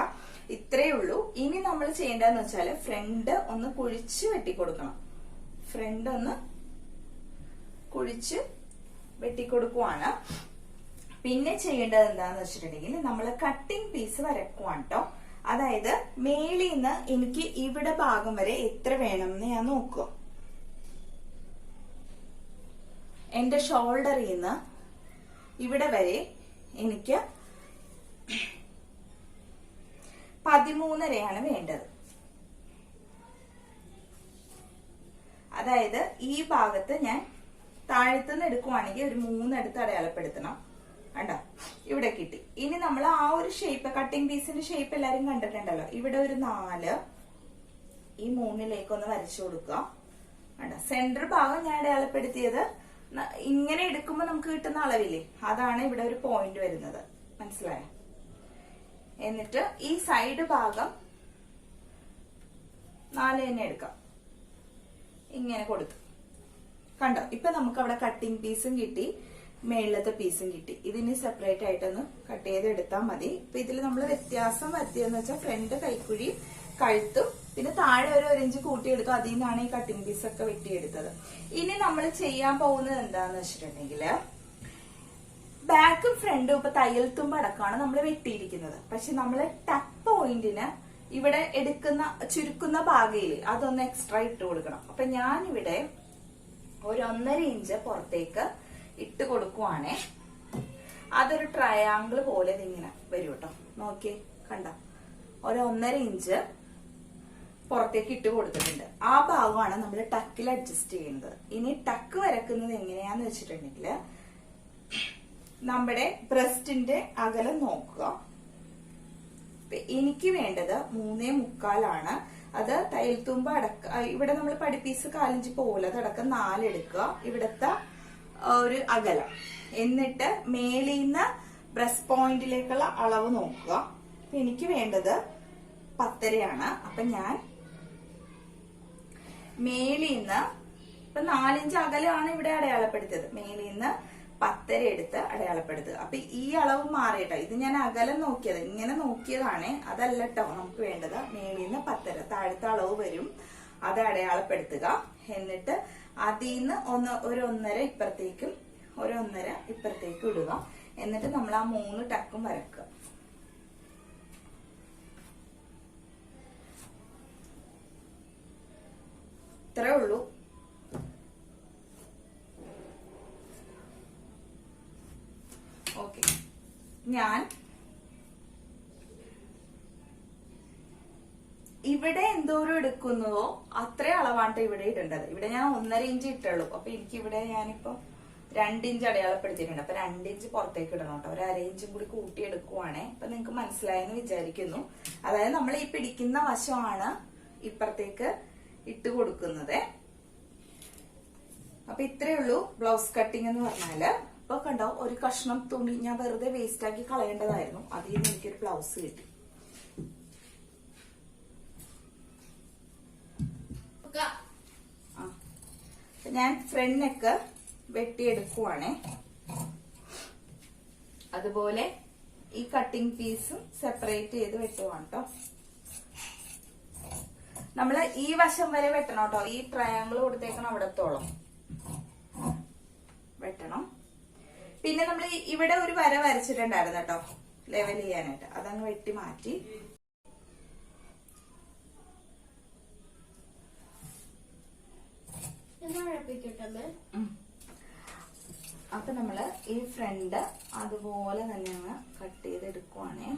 ഇത്രയേ ഉള്ളൂ. ഇനി നമ്മൾ ചെയ്യേണ്ടതെന്ന് വെച്ചാല് ഫ്രണ്ട് ഒന്ന് കുഴിച്ച് വെട്ടിക്കൊടുക്കണം. ഫ്രണ്ട് ഒന്ന് കുഴിച്ച് വെട്ടിക്കൊടുക്കുവാണ്. പിന്നെ ചെയ്യേണ്ടത് എന്താന്ന് വെച്ചിട്ടുണ്ടെങ്കിൽ നമ്മൾ കട്ടിംഗ് പീസ് വരക്കുവാണ് കേട്ടോ. അതായത് മേളിൽ നിന്ന് എനിക്ക് ഇവിടെ ഭാഗം വരെ എത്ര വേണം എന്ന് ഞാൻ നോക്കുക. എന്റെ ഷോൾഡറിൽ നിന്ന് ഇവിടെ വരെ എനിക്ക് 13.5 വേണ്ടത്. അതായത് ഈ ഭാഗത്ത് ഞാൻ താഴത്തുനിന്ന് എടുക്കുവാണെങ്കിൽ ഒരു 3 എടുത്ത് അടയാളപ്പെടുത്തണം. കണ്ടോ, ഇവിടെ കിട്ടി. ഇനി നമ്മൾ ആ ഒരു ഷേപ്പ്, കട്ടിംഗ് പീസിന്റെ ഷേപ്പ് എല്ലാരും കണ്ടിട്ടുണ്ടല്ലോ. ഇവിടെ ഒരു 4 ഈ 3ലേക്കൊന്ന് വരച്ചു കൊടുക്കുക. കണ്ടോ, സെന്റർ ഭാഗം ഞാൻ അടയാളപ്പെടുത്തിയത് ഇങ്ങനെ എടുക്കുമ്പോ നമുക്ക് കിട്ടുന്ന അളവില്ലേ, അതാണ് ഇവിടെ ഒരു പോയിന്റ് വരുന്നത്. മനസ്സിലായോ? എന്നിട്ട് ഈ സൈഡ് ഭാഗം 4 തന്നെ എടുക്കാം. ഇങ്ങനെ കൊടുത്തു. കണ്ടോ, ഇപ്പൊ നമുക്ക് അവിടെ കട്ടിംഗ് പീസും കിട്ടി, മേളിലത്തെ പീസും കിട്ടി. ഇതിന് സെപ്പറേറ്റ് ആയിട്ടൊന്ന് കട്ട് ചെയ്ത് എടുത്താൽ മതി. ഇപ്പൊ ഇതിൽ നമ്മൾ വ്യത്യാസം വരുത്തിയെന്ന് വെച്ചാൽ ഫ്രണ്ട് കൈക്കുഴിയും കഴുത്തും പിന്നെ താഴെ ഒരു 1 ഇഞ്ച് കൂട്ടിയെടുത്തു. അതിൽ നിന്നാണ് ഈ കട്ടിംഗ് പീസൊക്കെ വെട്ടിയെടുത്തത്. ഇനി നമ്മൾ ചെയ്യാൻ പോകുന്നത് എന്താന്ന് വെച്ചിട്ടുണ്ടെങ്കിൽ ബാക്കും ഫ്രണ്ടും ഇപ്പൊ തയ്യൽ തുമ്പ് അടക്കമാണ് നമ്മൾ വെട്ടിയിരിക്കുന്നത്. പക്ഷെ നമ്മൾ ടക്ക് പോയിന്റിന് ഇവിടെ എടുക്കുന്ന ചുരുക്കുന്ന ഭാഗയില് അതൊന്ന് എക്സ്ട്രാ ഇട്ട് കൊടുക്കണം. അപ്പൊ ഞാനിവിടെ ഒരു 1.5 ഇഞ്ച് പുറത്തേക്ക് ഇട്ട് കൊടുക്കുവാണേ. അതൊരു ട്രയാങ്കിൾ പോലെ ഇങ്ങനെ വരും കേട്ടോ. നോക്കിയേ, കണ്ട, ഒരു 1.5 ഇഞ്ച് പുറത്തേക്ക് ഇട്ട് കൊടുത്തിട്ടുണ്ട്. ആ ഭാഗമാണ് നമ്മൾ ടക്കിൽ അഡ്ജസ്റ്റ് ചെയ്യുന്നത്. ഇനി ടക്ക് വരക്കുന്നത് എങ്ങനെയാന്ന് വെച്ചിട്ടുണ്ടെങ്കിൽ നമ്മുടെ ബ്രസ്റ്റിന്റെ അകലം നോക്കുക. എനിക്ക് വേണ്ടത് 3.25 അത് തയ്യൽത്തുമ്പ് ഇവിടെ നമ്മൾ പടിപ്പീസ് 4 ഇഞ്ച് പോലെ അതടക്കം 4 എടുക്കുക. ഇവിടുത്തെ ഒരു അകലം, എന്നിട്ട് മേലിന്ന് ബ്രസ്റ്റ് പോയിന്റിലേക്കുള്ള അളവ് നോക്കുക. എനിക്ക് വേണ്ടത് 10.5. അപ്പൊ ഞാൻ മേലിന്ന് ഇപ്പൊ 4 ഇഞ്ച് അകലമാണ് ഇവിടെ അടയാളപ്പെടുത്തിയത്. മേലിന്ന് 10.5 എടുത്ത് അടയാളപ്പെടുത്തുക. അപ്പൊ ഈ അളവ് മാറിയിട്ടോ, ഇത് ഞാൻ അകലം നോക്കിയത്, ഇങ്ങനെ നോക്കിയതാണ്, അതല്ല കേട്ടോ നമുക്ക് വേണ്ടത്. മേലിന്ന് 10.5 താഴത്തെ അളവ് വരും, അത് അടയാളപ്പെടുത്തുക. എന്നിട്ട് അതിൽ നിന്ന് ഒരു 1.5 ഇപ്പുറത്തേക്കും ഒരു 1.5 ഇപ്പുറത്തേക്കും ഇടുക. എന്നിട്ട് നമ്മൾ ആ 3 ടക്കും വരക്കുക. ഇത്രേ ഉള്ളൂ. ഓക്കെ, ഞാൻ ഇവിടെ എന്തോരം എടുക്കുന്നതോ അത്രേ അളവാണ് ഇവിടെ ഇടേണ്ടത്. ഇവിടെ ഞാൻ 1.5 ഇഞ്ച് ഇട്ടുള്ളൂ. അപ്പൊ എനിക്ക് ഇവിടെ ഞാനിപ്പോ 2 ഇഞ്ച് അടയാളപ്പെടുത്തിയിട്ടുണ്ട്. അപ്പൊ 2 ഇഞ്ച് പുറത്തേക്ക് ഇടണം കേട്ടോ. ഒരു 1/2 ഇഞ്ചും കൂടി കൂട്ടി എടുക്കുവാണേ. അപ്പൊ നിങ്ങക്ക് മനസ്സിലായെന്ന് വിചാരിക്കുന്നു. അതായത് നമ്മൾ ഈ പിടിക്കുന്ന വശമാണ് ഇപ്പുറത്തേക്ക് ഇട്ട് കൊടുക്കുന്നത്. അപ്പൊ ഇത്രയേ ഉള്ളൂ ബ്ലൗസ് കട്ടിങ് എന്ന് പറഞ്ഞാല്. അപ്പൊ കണ്ടോ, ഒരു കഷ്ണം തുണി ഞാൻ വെറുതെ വേസ്റ്റ് ആക്കി കളയേണ്ടതായിരുന്നു. അതിൽ നിന്ന് എനിക്കൊരു ബ്ലൗസ് കിട്ടി. ഞാൻ ഫ്രണ്ട് നെക്ക് വെട്ടിയെടുക്കുവാണേ. അതുപോലെ ഈ കട്ടിങ് പീസും സെപ്പറേറ്റ് ചെയ്ത് വെട്ടുവാണ് കേട്ടോ. നമ്മള് ഈ വശം വരെ വെട്ടണം കേട്ടോ. ഈ ട്രയാങ്കിൾ കൊടുത്തേക്കണം അവിടത്തോളം വെട്ടണം. പിന്നെ നമ്മൾ ഇവിടെ ഒരു വര വരച്ചിട്ടുണ്ടായിരുന്നു കേട്ടോ ലെവൽ ചെയ്യാനായിട്ട്, അതങ്ങ് വെട്ടി മാറ്റി. അപ്പൊ നമ്മള് ഈ ഫ്രണ്ട് അതുപോലെ തന്നെ അങ്ങ് കട്ട് ചെയ്തെടുക്കുവാണേ.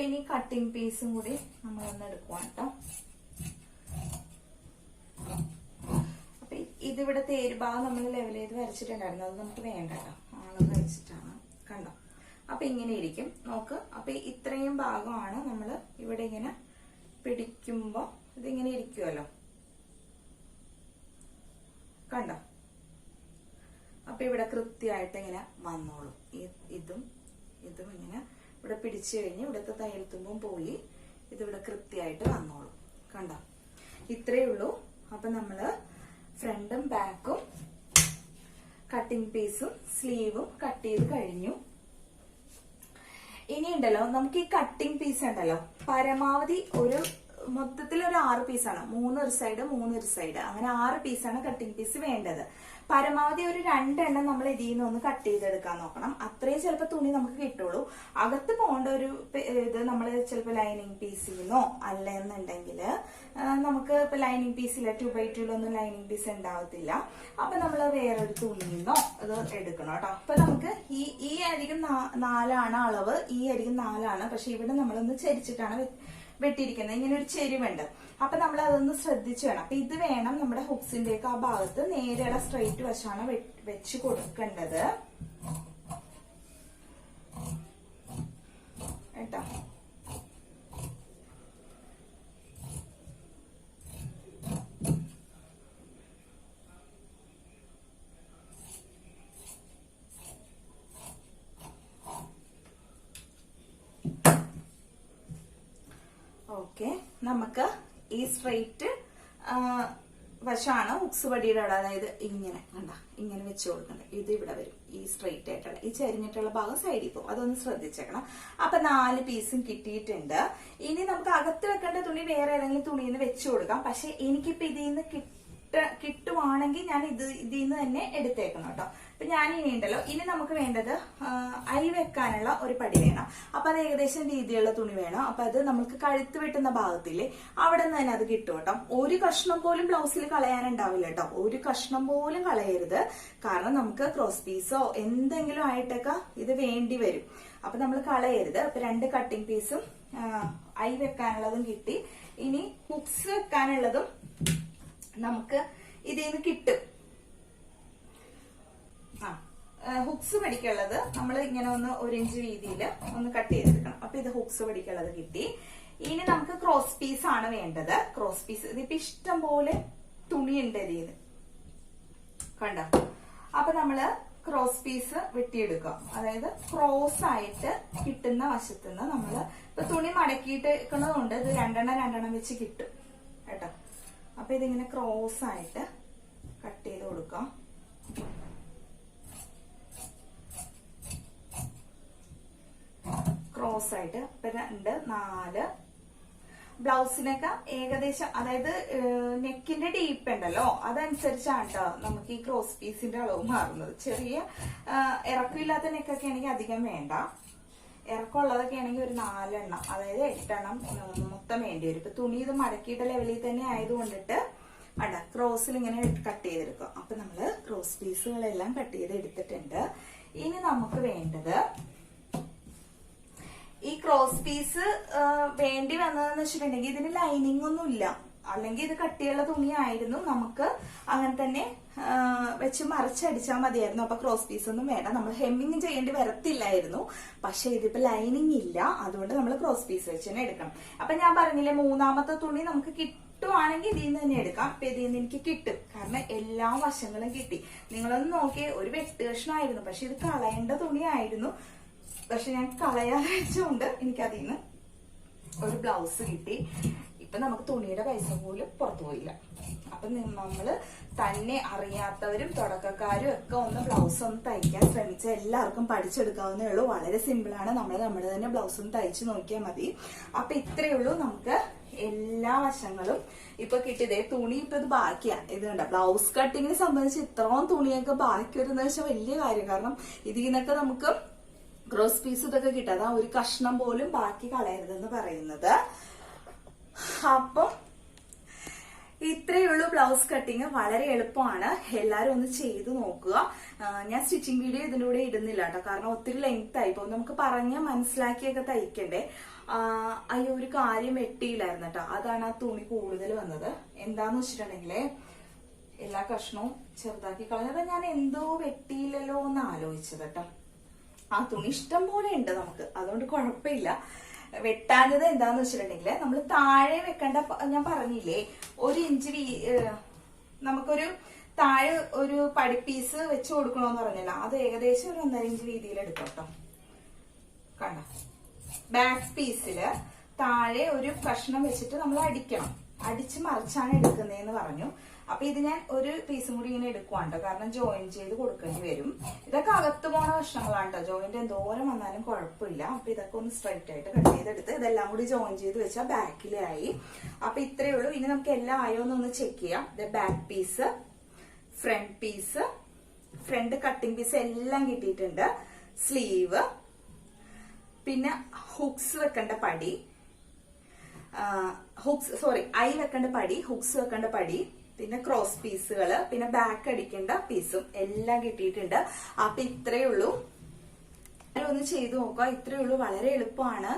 ഇനി കട്ടിങ് പീസും കൂടി നമ്മളൊന്ന് എടുക്കുവാണ് കേട്ടോ. അപ്പൊ ഇതിവിടെ തേരുഭാഗം നമ്മൾ ലെവൽ ചെയ്ത് വരച്ചിട്ടുണ്ടായിരുന്നു, അത് നമുക്ക് വേണ്ട കേട്ടോ, ആള് വരച്ചിട്ടാണ്. കണ്ടോ, അപ്പൊ ഇങ്ങനെ ഇരിക്കും നോക്ക്. അപ്പൊ ഇത്രയും ഭാഗമാണ് നമ്മൾ ഇവിടെ ഇങ്ങനെ പിടിക്കുമ്പോ ഇതിങ്ങനെ ഇരിക്കുമല്ലോ, കണ്ടോ. അപ്പൊ ഇവിടെ കൃത്യമായിട്ട് ഇങ്ങനെ വന്നോളും. ഇതും ഇങ്ങനെ ഇവിടെ പിടിച്ചു കഴിഞ്ഞ് ഇവിടുത്തെ തയ്യൽത്തുമ്പും പോയി ഇതിവിടെ കൃത്യമായിട്ട് വന്നോളും. കണ്ടോ, ഇത്രയേ ഉള്ളൂ. അപ്പൊ നമ്മള് ഫ്രണ്ടും ബാക്കും കട്ടിങ് പീസും സ്ലീവും കട്ട് ചെയ്ത് കഴിഞ്ഞു. ഇനി ഉണ്ടല്ലോ നമുക്ക് ഈ കട്ടിങ് പീസ് ഉണ്ടല്ലോ പരമാവധി മൊത്തത്തിൽ ഒരു 6 പീസാണ്. 3 ഒരു സൈഡ് 3 ഒരു സൈഡ്, അങ്ങനെ 6 പീസാണ് കട്ടിങ് പീസ് വേണ്ടത്. പരമാവധി ഒരു 2 എണ്ണം നമ്മൾ ഇതിൽ നിന്ന് ഒന്ന് കട്ട് ചെയ്തെടുക്കാൻ നോക്കണം. അത്രയും ചിലപ്പോൾ തുണി നമുക്ക് കിട്ടുള്ളൂ. അകത്ത് പോകേണ്ട ഒരു ഇത് നമ്മൾ ചിലപ്പോൾ ലൈനിങ് പീസിൽ നിന്നോ അല്ലെന്നുണ്ടെങ്കിൽ നമുക്ക് ഇപ്പൊ ലൈനിങ് പീസില്ല 2x2 ലൈനിങ് പീസ് ഉണ്ടാവത്തില്ല. അപ്പൊ നമ്മൾ വേറൊരു തുണിയിൽ നിന്നോ ഇത് എടുക്കണം കേട്ടോ. അപ്പൊ നമുക്ക് ഈ അരികും 4 അളവ്, ഈ അരികും 4, പക്ഷെ ഇവിടെ നമ്മളൊന്ന് ചരിച്ചിട്ടാണ് വെട്ടിയിരിക്കുന്നത്. ഇങ്ങനെ ഒരു ചെരിവുണ്ട്. അപ്പൊ നമ്മൾ അതൊന്ന് ശ്രദ്ധിച്ചു വേണം. അപ്പൊ ഇത് വേണം നമ്മുടെ ഹുക്സിന്റെ ഒക്കെ ആ ഭാഗത്ത് നേരെയുള്ള സ്ട്രെയിറ്റ് വശമാണ് വെച്ച് കൊടുക്കേണ്ടത് കേട്ടോ. ഓക്കെ, നമുക്ക് ഈ സ്ട്രെയിറ്റ് വശമാണ് ഹുക്സ് വടിയുടെ അവിടെ, അതായത് ഇങ്ങനെ കണ്ട ഇങ്ങനെ വെച്ച് കൊടുക്കണ്ടേ. ഇത് ഇവിടെ വരും, ഈ സ്ട്രെയിറ്റ് ആയിട്ടുള്ള ഈ ചരിഞ്ഞിട്ടുള്ള ഭാഗം സൈഡിൽ പോകും. അതൊന്ന് ശ്രദ്ധിച്ചേക്കണം. അപ്പൊ 4 പീസും കിട്ടിയിട്ടുണ്ട്. ഇനി നമുക്ക് അകത്ത് വെക്കേണ്ട തുണി വേറെ ഏതെങ്കിലും തുണിയിൽ നിന്ന് വെച്ചു കൊടുക്കാം. പക്ഷെ എനിക്കിപ്പോ ഇതിൽ നിന്ന് കിട്ടുവാണെങ്കിൽ ഞാൻ ഇതിൽ നിന്ന് തന്നെ എടുത്തേക്കണം കേട്ടോ. അപ്പൊ ഞാൻ ഇനി ഉണ്ടല്ലോ, ഇനി നമുക്ക് വേണ്ടത് അരി വെക്കാനുള്ള ഒരു പടി വേണം. അപ്പൊ അത് ഏകദേശം രീതിയുള്ള തുണി വേണം. അപ്പൊ അത് നമുക്ക് കഴുത്ത് വെട്ടുന്ന ഭാഗത്തില്ലേ, അവിടെ നിന്ന് തന്നെ അത് കിട്ടും കേട്ടോ. ഒരു കഷ്ണം പോലും ബ്ലൗസിൽ കളയാനുണ്ടാവില്ല കേട്ടോ, ഒരു കഷ്ണം പോലും കളയരുത്. കാരണം നമുക്ക് ക്രോസ് പീസോ എന്തെങ്കിലും ആയിട്ടൊക്കെ ഇത് വേണ്ടി വരും. അപ്പൊ നമ്മൾ കളയരുത്. അപ്പൊ 2 കട്ടിംഗ് പീസും അരി വെക്കാനുള്ളതും കിട്ടി. ഇനി ഹുക്സ് വെക്കാനുള്ളതും നമുക്ക് ഇതിൽ നിന്ന് കിട്ടും. ഹുക്സ് പഠിക്കുള്ളത് നമ്മൾ ഇങ്ങനെ ഒന്ന് 1 ഇഞ്ച് വീതിയിൽ ഒന്ന് കട്ട് ചെയ്തെടുക്കണം. അപ്പൊ ഇത് ഹുക്സ് പഠിക്കുള്ളത് കിട്ടി. ഇനി നമുക്ക് ക്രോസ് പീസ് ആണ് വേണ്ടത്. ക്രോസ് പീസ് ഇതിപ്പോ ഇഷ്ടം പോലെ തുണി ഉണ്ട് ഇതിന്, കണ്ടോ. അപ്പൊ നമ്മള് ക്രോസ് പീസ് വെട്ടിയെടുക്കുക. അതായത് ക്രോസ് ആയിട്ട് കിട്ടുന്ന വശത്തുനിന്ന് നമ്മള് ഇപ്പൊ തുണി മടക്കിയിട്ടേക്കുന്നതുകൊണ്ട് ഇത് 2 വെച്ച് കിട്ടും കേട്ടോ. അപ്പൊ ഇതിങ്ങനെ ക്രോസ് ആയിട്ട് കട്ട് ചെയ്ത് കൊടുക്കാം. ക്രോസ് ആയിട്ട് 2, 4 ബ്ലൗസിനൊക്കെ ഏകദേശം, അതായത് നെക്കിന്റെ ഡീപ്പ് ഉണ്ടല്ലോ അതനുസരിച്ചാണ് കേട്ടോ നമുക്ക് ഈ ക്രോസ് പീസിന്റെ അളവ് മാറുന്നത്. ചെറിയ ഇറക്കമില്ലാത്ത നെക്കൊക്കെ ആണെങ്കിൽ അധികം വേണ്ട. ഇറക്കമുള്ളതൊക്കെ ആണെങ്കിൽ ഒരു 4 എണ്ണം, അതായത് 8 എണ്ണം മൊത്തം വേണ്ടി വരും. ഇപ്പൊ തുണി ഇത് മടക്കിയിട്ട് ലെവലിൽ തന്നെ ആയതുകൊണ്ടിട്ട് ക്രോസിൽ ഇങ്ങനെ കട്ട് ചെയ്തെടുക്കുക. അപ്പൊ നമ്മള് ക്രോസ് പീസുകളെല്ലാം കട്ട് ചെയ്ത് എടുത്തിട്ടുണ്ട്. ഇനി നമുക്ക് വേണ്ടത് ഈ ക്രോസ് പീസ് വേണ്ടി വന്നതെന്ന് വെച്ചിട്ടുണ്ടെങ്കിൽ ഇതിന് ലൈനിങ് ഒന്നും ഇല്ല, അല്ലെങ്കിൽ ഇത് കട്ടിയുള്ള തുണിയായിരുന്നു, നമുക്ക് അങ്ങനെ തന്നെ വെച്ച് മറിച്ചടിച്ചാൽ മതിയായിരുന്നു. അപ്പൊ ക്രോസ് പീസ് ഒന്നും വേണ്ട, നമ്മൾ ഹെമ്മിങ് ചെയ്യേണ്ടി വരത്തില്ലായിരുന്നു. പക്ഷെ ഇതിപ്പോ ലൈനിങ് ഇല്ല, അതുകൊണ്ട് നമ്മൾ ക്രോസ് പീസ് വെച്ച് തന്നെ എടുക്കണം. അപ്പൊ ഞാൻ പറഞ്ഞില്ലേ, 3ാമത്തെ തുണി നമുക്ക് കിട്ടുവാണെങ്കിൽ ഇതിൽ നിന്ന് തന്നെ എടുക്കാം. അപ്പൊ ഇതിൽ നിന്ന് എനിക്ക് കിട്ടും, കാരണം എല്ലാ വശങ്ങളും കിട്ടി. നിങ്ങളൊന്ന് നോക്കിയേ, ഒരു വെട്ട് കഷ്ണമായിരുന്നു, പക്ഷെ ഇത് കളയേണ്ട തുണിയായിരുന്നു. പക്ഷെ ഞാൻ കളയാതെ വെച്ചുകൊണ്ട് എനിക്ക് അതിൽ നിന്ന് ഒരു ബ്ലൗസ് കിട്ടി. ഇപ്പൊ നമുക്ക് തുണിയുടെ പൈസ പോലും പുറത്തു പോയില്ല. അപ്പൊ നമ്മള് തന്നെ അറിയാത്തവരും തുടക്കക്കാരും ഒക്കെ ഒന്ന് ബ്ലൗസ് ഒന്ന് തയ്ക്കാൻ ശ്രമിച്ച എല്ലാവർക്കും പഠിച്ചെടുക്കാവുന്നേ ഉള്ളൂ. വളരെ സിമ്പിൾ ആണ്. നമ്മൾ നമ്മുടെ തന്നെ ബ്ലൗസ് ഒന്ന് തയ്ച്ചു നോക്കിയാൽ മതി. അപ്പൊ ഇത്രയേ ഉള്ളൂ. നമുക്ക് എല്ലാ വശങ്ങളും ഇപ്പൊ കിട്ടിയതേ. തുണി ഇപ്പൊ ഇത് ബാക്കിയാണ്. ഇത് കണ്ട, ബ്ലൗസ് കട്ടിങ്ങിനെ സംബന്ധിച്ച് ഇത്രയും തുണിയൊക്കെ ബാക്കി വരുന്ന വെച്ചാൽ വലിയ കാര്യം. കാരണം ഇതിൽ നിന്നൊക്കെ നമുക്ക് ക്രോസ് പീസ് ഇതൊക്കെ കിട്ടും. അതാ ഒരു കഷ്ണം പോലും ബാക്കി കളയരുതെന്ന് പറയുന്നത്. അപ്പൊ ഇത്രയേ ഉള്ളൂ ബ്ലൗസ് കട്ടിങ്. വളരെ എളുപ്പമാണ്, എല്ലാരും ഒന്ന് ചെയ്തു നോക്കുക. ഞാൻ സ്റ്റിച്ചിങ് വീഡിയോ ഇതിന്റെ കൂടെ ഇടുന്നില്ല കേട്ടോ, കാരണം ഒത്തിരി ലെങ്ത് ആയി പോകും. നമുക്ക് പറഞ്ഞ മനസ്സിലാക്കിയൊക്കെ തയ്ക്കണ്ടേ. അയ്യോ, ഒരു കാര്യം വെട്ടിയില്ലായിരുന്നു കേട്ടോ, അതാണ് ആ തുണി കൂടുതൽ വന്നത്. എന്താന്ന് വെച്ചിട്ടുണ്ടെങ്കിലേ, എല്ലാ കഷ്ണവും ചെറുതാക്കി കളഞ്ഞത് ഞാൻ എന്തോ വെട്ടിയില്ലല്ലോ എന്ന് ആലോചിച്ചത് കേട്ടോ. ആ തുണി ഇഷ്ടം പോലെ ഉണ്ട് നമുക്ക്, അതുകൊണ്ട് കുഴപ്പമില്ല. വെട്ടാഞ്ഞത് എന്താന്ന് വെച്ചിട്ടുണ്ടെങ്കില്, നമ്മൾ താഴെ വെക്കേണ്ട, ഞാൻ പറഞ്ഞില്ലേ 1 ഇഞ്ച് നമുക്കൊരു താഴെ ഒരു പടി പീസ് വെച്ച് കൊടുക്കണോന്ന് പറഞ്ഞല്ലോ, അത് ഏകദേശം ഒരു 1.5 ഇഞ്ച് വീതിയിൽ എടുക്കും കേട്ടോ. കണ്ട, ബാക്ക് പീസില് താഴെ ഒരു കഷ്ണം വെച്ചിട്ട് നമ്മൾ അടിക്കണം. അടിച്ച് മറിച്ചാണ് എടുക്കുന്നതെന്ന് പറഞ്ഞു. അപ്പൊ ഇത് ഞാൻ ഒരു പീസും കൂടി ഇങ്ങനെ എടുക്കുവാണ്ടോ, കാരണം ജോയിൻ ചെയ്ത് കൊടുക്കേണ്ടി വരും. ഇതൊക്കെ അകത്ത് പോണ കഷ്ണങ്ങളാണ് കേട്ടോ, ജോയിന്റ് എന്തോരം വന്നാലും കുഴപ്പമില്ല. അപ്പൊ ഇതൊക്കെ ഒന്ന് സ്ട്രൈറ്റ് ആയിട്ട് കട്ട് ചെയ്തെടുത്ത് ഇതെല്ലാം കൂടി ജോയിൻ ചെയ്ത് വെച്ചാൽ ബാക്കിലായി. അപ്പൊ ഇത്രയേ ഉള്ളൂ. ഇനി നമുക്ക് എല്ലാം ആയോ എന്നൊന്ന് ചെക്ക് ചെയ്യാം. ഇത് back piece, front piece, front cutting piece എല്ലാം കിട്ടിയിട്ടുണ്ട്. സ്ലീവ്, പിന്നെ ഹുക്സ് വെക്കേണ്ട പടി, ഐ വെക്കേണ്ട പടി, ഹുക്സ് വെക്കേണ്ട പടി, പിന്നെ ക്രോസ് പീസുകള്, പിന്നെ ബാക്ക് അടിക്കേണ്ട പീസും എല്ലാം കിട്ടിയിട്ടുണ്ട്. അപ്പൊ ഇത്രയേ ഉള്ളൂ. ഒന്ന് ചെയ്തു നോക്കുക. ഇത്രയേ ഉള്ളൂ, വളരെ എളുപ്പമാണ്.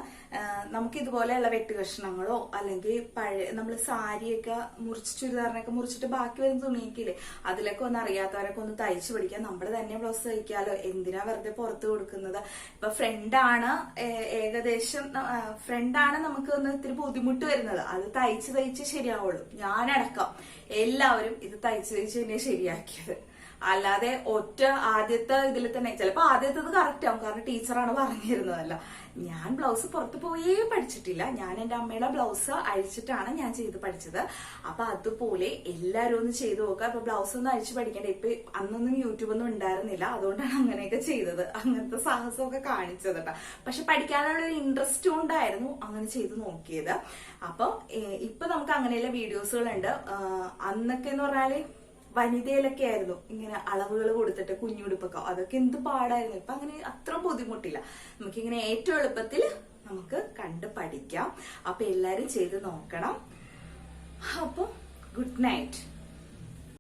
നമുക്ക് ഇതുപോലെയുള്ള വെട്ട് കഷ്ണങ്ങളോ അല്ലെങ്കിൽ പഴയ നമ്മൾ സാരിയൊക്കെ മുറിച്ച് ചുരിദാറിനൊക്കെ മുറിച്ചിട്ട് ബാക്കി വരുന്ന തുണിയൊക്കെ അതിലൊക്കെ ഒന്ന് അറിയാത്തവരൊക്കെ ഒന്ന് തയ്ച്ചു പഠിക്കാം. നമ്മൾ തന്നെ ബ്ലൗസ് തയ്ക്കാലോ, എന്തിനാ വെറുതെ പുറത്ത് കൊടുക്കുന്നത്. ഇപ്പൊ ഫ്രണ്ടാണ് നമുക്ക് ഒന്ന് ഇത്തിരി ബുദ്ധിമുട്ട് വരുന്നത്, അത് തയ്ച്ച് ശരിയാവുള്ളൂ. ഞാനടക്കം എല്ലാവരും ഇത് തയ്ച്ച് തന്നെ ശരിയാക്കിയത്. അല്ലാതെ ഒറ്റ ആദ്യത്തെ ഇതിൽ തന്നെ ചിലപ്പോൾ ആദ്യത്തേത് കറക്റ്റ് ആവും, കാരണം ടീച്ചറാണ് പറഞ്ഞിരുന്നതല്ല. ഞാൻ ബ്ലൗസ് പുറത്ത് പോയേ പഠിച്ചിട്ടില്ല. ഞാൻ എന്റെ അമ്മയുടെ ബ്ലൗസ് അഴിച്ചിട്ടാണ് ഞാൻ ചെയ്ത് പഠിച്ചത്. അപ്പൊ അതുപോലെ എല്ലാരും ഒന്ന് ചെയ്ത് നോക്കുക. അപ്പൊ ബ്ലൗസ് ഒന്നും അഴിച്ചു പഠിക്കണ്ട. ഇപ്പൊ അന്നൊന്നും യൂട്യൂബൊന്നും ഉണ്ടായിരുന്നില്ല, അതുകൊണ്ടാണ് അങ്ങനെയൊക്കെ ചെയ്തത്, അങ്ങനത്തെ സാഹസമൊക്കെ കാണിച്ചത് കേട്ടോ. പക്ഷെ പഠിക്കാനുള്ള ഒരു ഇൻട്രസ്റ്റും ഉണ്ടായിരുന്നു, അങ്ങനെ ചെയ്ത് നോക്കിയത്. അപ്പൊ ഇപ്പൊ നമുക്ക് അങ്ങനെയുള്ള വീഡിയോസുകളുണ്ട്. അന്നൊക്കെ എന്ന് പറഞ്ഞാല് വനിതയിലൊക്കെ ആയിരുന്നു ഇങ്ങനെ അളവുകൾ കൊടുത്തിട്ട് കുഞ്ഞുടുപ്പൊക്കെ, അതൊക്കെ എന്ത് പാടായിരുന്നു. ഇപ്പൊ അങ്ങനെ അത്ര ബുദ്ധിമുട്ടില്ല, നമുക്കിങ്ങനെ ഏറ്റവും എളുപ്പത്തിൽ നമുക്ക് കണ്ട് പഠിക്കാം. അപ്പൊ എല്ലാരും ചെയ്ത് നോക്കണം. അപ്പൊ ഗുഡ് നൈറ്റ്.